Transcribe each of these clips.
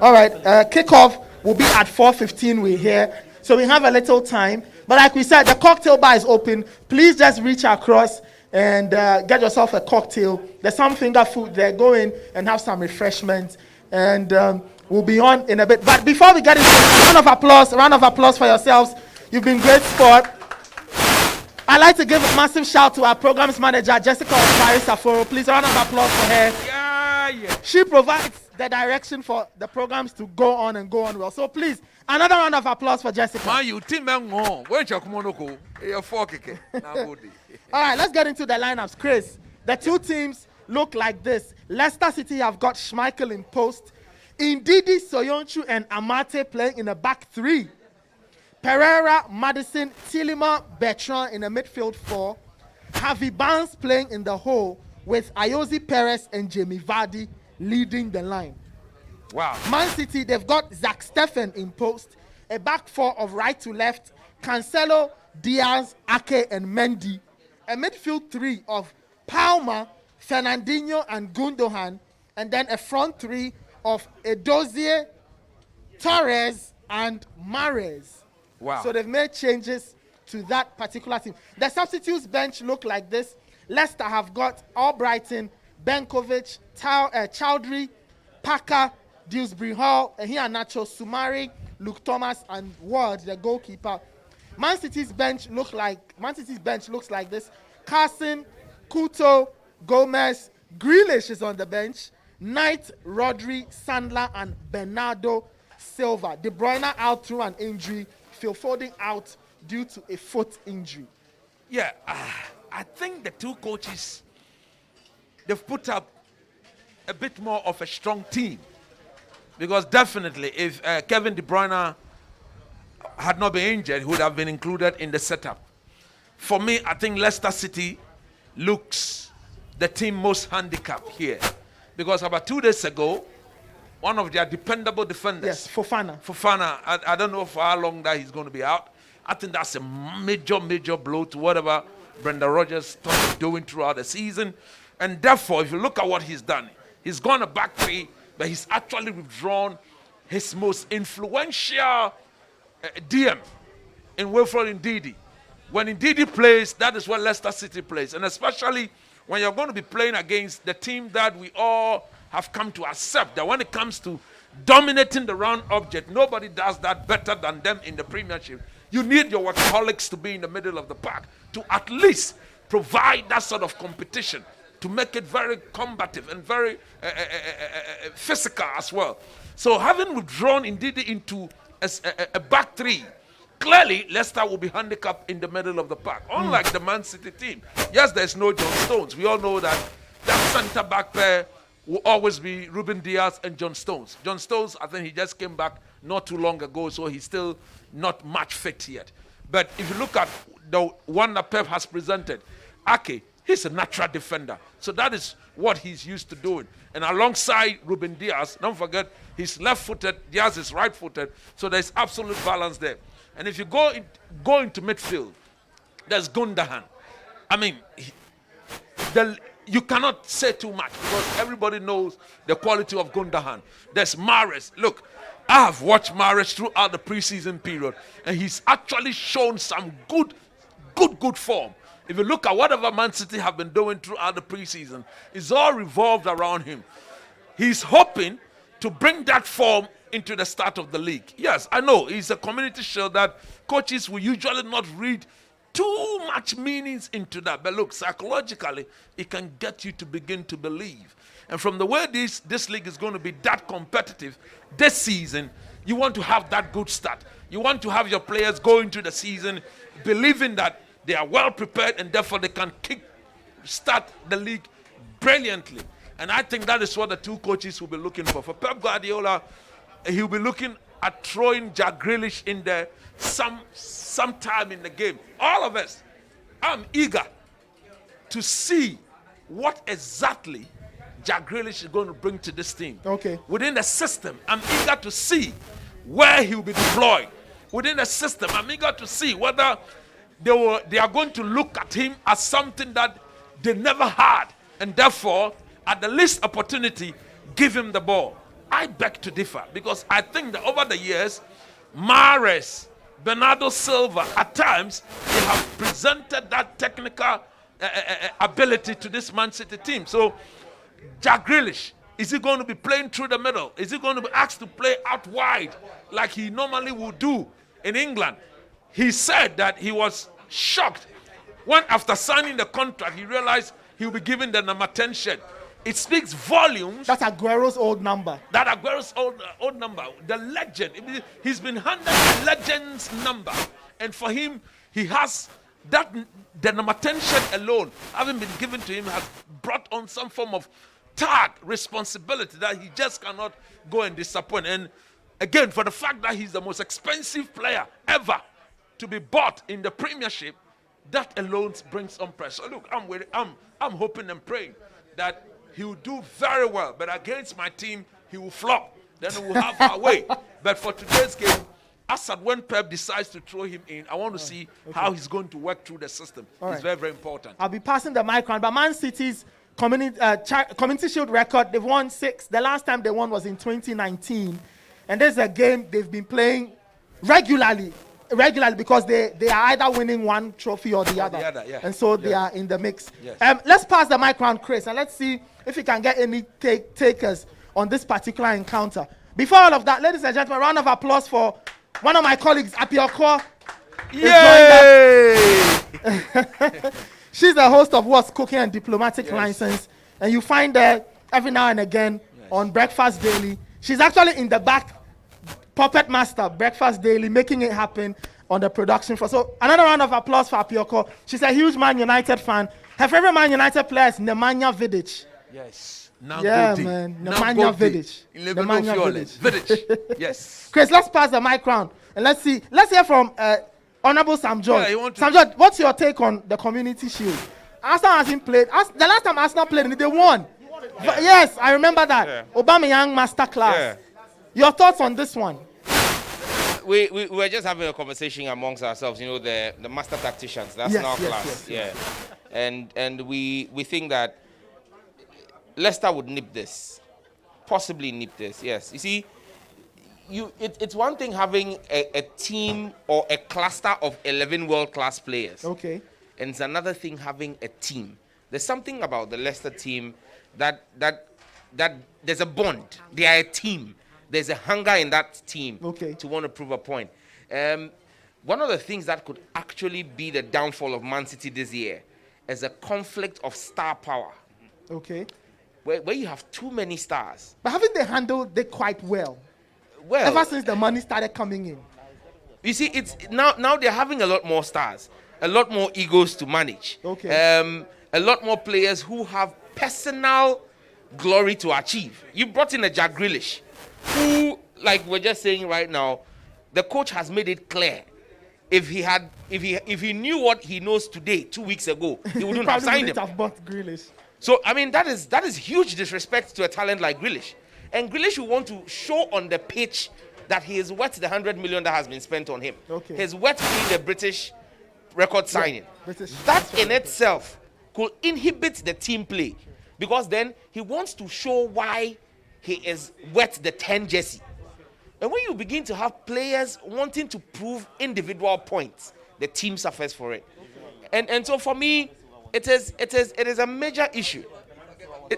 All right, kickoff will be at 4:15. We're here, so we have a little time. But like we said, the cocktail bar is open. Please just reach across and get yourself a cocktail. There's some finger food there. Go in and have some refreshments, and we'll be on in a bit. But before we get into it, round of applause for yourselves. You've been great sport. I'd like to give a massive shout to our programs manager, Jessica Saforo. Please, a round of applause for her. Yeah. She provides the direction for the programs to go on and go on well. So please, another round of applause for Jessica. Man, you team where's your Kumonoko? You're 4K. All right, let's get into the lineups. Chris, the two teams look like this. Leicester City have got Schmeichel in post. Ndidi, Soyonchu, and Amate playing in the back three. Pereira, Madison, Tillema, Bertrand in the midfield four. Javi Barnes playing in the hole with Ayoze Perez and Jamie Vardy leading the line. Wow. Man City, they've got Zach Steffen in post. A back four of right to left. Cancelo, Diaz, Ake, and Mendy. A midfield three of Palmer, Fernandinho, and Gundogan. And then a front three of Edozie, Torres, and Mahrez. Wow. So they've made changes to that particular team. The substitutes bench look like this. Leicester have got Albrighton, Benkovic, Chowdhury, Parker, Dewsbury Hall, Iheanacho, Sumari, Luke Thomas, and Ward, the goalkeeper. Man City's bench looks like this. Carson, Couto, Gomez, Grealish is on the bench. Knight, Rodri, Sandler, and Bernardo Silva. De Bruyne out through an injury. Phil Foden out due to a foot injury. Yeah, I think the two coaches, they've put up a bit more of a strong team. Because definitely, if Kevin De Bruyne had not been injured, he would have been included in the setup. For me, I think Leicester City looks the team most handicapped here. Because about 2 days ago, one of their dependable defenders, Yes, Fofana. I don't know for how long that he's going to be out. I think that's a major blow to whatever Brendan Rodgers started doing throughout the season. And therefore, if you look at what he's done, he's gone a back three, but he's actually withdrawn his most influential DM in Wilfred Ndidi. When Ndidi plays, that is what Leicester City plays. And especially when you're going to be playing against the team that we all have come to accept, that when it comes to dominating the round object, nobody does that better than them in the Premiership. You need your workaholics to be in the middle of the park to at least provide that sort of competition, to make it very combative and very physical as well. So having withdrawn Ndidi into a back three, clearly Leicester will be handicapped in the middle of the park. Unlike the Man City team. Yes, there's no John Stones. We all know that centre back pair will always be Ruben Diaz and John Stones. John Stones, I think he just came back not too long ago, so he's still not match fit yet. But if you look at the one that Pep has presented, Ake, he's a natural defender. So that is what he's used to doing. And alongside Ruben Diaz, don't forget, he's left-footed, Diaz is right-footed, so there's absolute balance there. And if you go into midfield, there's Gundogan. I mean, you cannot say too much because everybody knows the quality of Gundogan. There's Mahrez. Look, I have watched Mahrez throughout the preseason period, and he's actually shown some good form. If you look at whatever Man City have been doing throughout the preseason, it's all revolved around him. He's hoping to bring that form into the start of the league. Yes, I know, it's a community show that coaches will usually not read too much meanings into that. But look, psychologically, it can get you to begin to believe. And from the way this league is going to be that competitive this season, you want to have that good start. You want to have your players go into the season believing that they are well prepared and therefore they can start the league brilliantly. And I think that is what the two coaches will be looking for. For Pep Guardiola, he'll be looking at throwing Jack Grealish in there sometime in the game. All of us, I'm eager to see what exactly Jack Grealish is going to bring to this team. Okay. Within the system, I'm eager to see where he'll be deployed. Within the system, I'm eager to see whether they are going to look at him as something that they never had, and therefore, at the least opportunity, give him the ball. I beg to differ, because I think that over the years, Mahrez, Bernardo Silva, at times, they have presented that technical ability to this Man City team. So, Jack Grealish, is he going to be playing through the middle? Is he going to be asked to play out wide like he normally would do in England? He said that he was shocked when, after signing the contract, he realized he will be given the number 10 shirt. It speaks volumes. That's Aguero's old number. That Aguero's old number. The legend. He's been handed the legend's number. And for him, he has that, the number 10 shirt alone, having been given to him, has brought on some form of tag responsibility that he just cannot go and disappoint. And again, for the fact that he's the most expensive player ever to be bought in the Premiership, that alone brings on pressure. So look, I'm hoping and praying that he will do very well, but against my team, he will flop. Then we will have our way. But for today's game, when Pep decides to throw him in, I want to see how he's going to work through the system. It's very, very important. I'll be passing the mic around, but Man City's Community Shield record, they've won 6. The last time they won was in 2019. And this is a game they've been playing regularly because they are either winning one trophy or the other. And so they are in the mix. Yes. Let's pass the mic around, Chris, and let's see if we can get any takers on this particular encounter. Before all of that, ladies and gentlemen, round of applause for one of my colleagues, Apioko. Yay! She's the host of What's Cooking and Diplomatic License, and you find her every now and again on Breakfast Daily. She's actually in the back, puppet master, Breakfast Daily, making it happen on the production floor. So another round of applause for Apioko. She's a huge Man United fan. Her favorite Man United player is Nemanja Vidic. Yes. Man. Nemanja Vidic. Nemanja Vidic. Yes. Chris, let's pass the mic round and let's hear from Honorable Sam George. Sam George, what's your take on the Community Shield? Arsenal hasn't played. The last time Arsenal played, they won. Yeah. Yes, I remember that. Yeah. Aubameyang masterclass. Yeah. Your thoughts on this one? We were just having a conversation amongst ourselves. You know, the master tacticians. That's our class. Yes. And we think that Leicester would nip this, possibly nip this. Yes. You see, it's one thing having a team or a cluster of 11 world-class players. Okay. And it's another thing having a team. There's something about the Leicester team that there's a bond. They are a team. There's a hunger in that team to want to prove a point. One of the things that could actually be the downfall of Man City this year is a conflict of star power. Okay. Where you have too many stars. But haven't they handled it quite well? Well, ever since the money started coming in. You see, it's now they're having a lot more stars, a lot more egos to manage. Okay. A lot more players who have personal glory to achieve. You brought in a Jack Grealish, who, like we're just saying right now, the coach has made it clear. If he knew what he knows today, 2 weeks ago, he wouldn't have signed him. Have bought Grealish. So I mean that is huge disrespect to a talent like Grealish. And Grealish will want to show on the pitch that he is worth the 100 million that has been spent on him. Okay. He's worth being the British record signing. That in itself could inhibit the team play, because then he wants to show why he is worth the 10 jersey. And when you begin to have players wanting to prove individual points, the team suffers for it. And so for me, it is a major issue.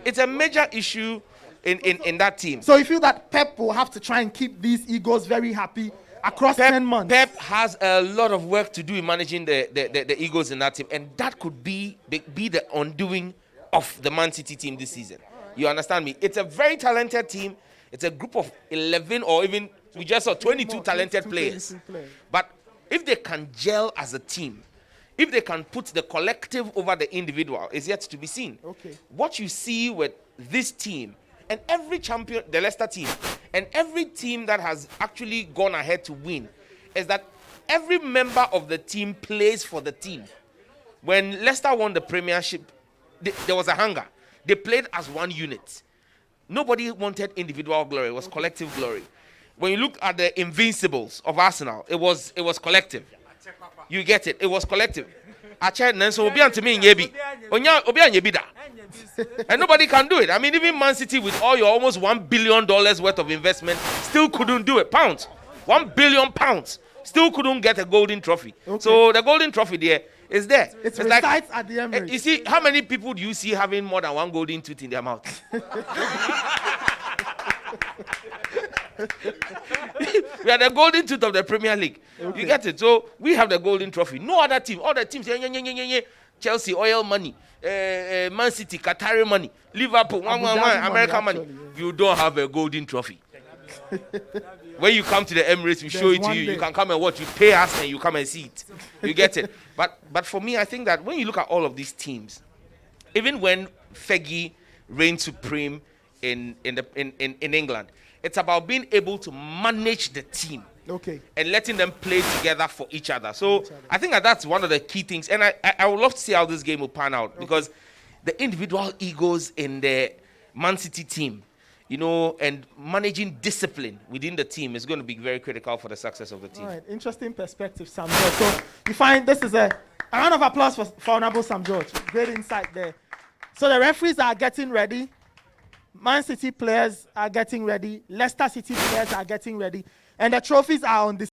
It's a major issue in that team. So you feel that Pep will have to try and keep these egos very happy across 10 months? Pep has a lot of work to do in managing the egos in that team, and that could be the undoing of the Man City team this season. You understand me? It's a very talented team. It's a group of 11 or even, we just saw 22 talented players. But if they can gel as a team, if they can put the collective over the individual, is yet to be seen. Okay. What you see with this team and every champion, the Leicester team, and every team that has actually gone ahead to win, is that every member of the team plays for the team. When Leicester won the Premiership, there was a hunger. They played as one unit. Nobody wanted individual glory. It was collective glory. When you look at the Invincibles of Arsenal, it was collective. You get it. It was collective. Ache Nenso Obi Antimi Nyebi. Obi Anyebida. And nobody can do it. I mean, even Man City with all your almost $1 billion worth of investment still couldn't do it. Pounds. £1 billion. Still couldn't get a golden trophy. Okay. So the golden trophy there is there. It's like at the Emirates. You see, how many people do you see having more than one golden tooth in their mouth? We are the golden tooth of the Premier League. Okay. You get it? So we have the golden trophy. No other team. All the teams, Chelsea, oil money, Man City, Qatari money, Liverpool, American money. You don't have a golden trophy. When you come to the Emirates, we show it to you. You can come and watch. You pay us and you come and see it. You get it? But for me, I think that when you look at all of these teams, even when Fergie reigned supreme in England, it's about being able to manage the team. Okay. And letting them play together for each other. So I think that's one of the key things. And I would love to see how this game will pan out, because the individual egos in the Man City team, and managing discipline within the team is going to be very critical for the success of the team. All right, interesting perspective, Sam George. So you find this is a round of applause for Honorable Sam George. Great insight there. So the referees are getting ready. Man City players are getting ready. Leicester City players are getting ready. And the trophies are on the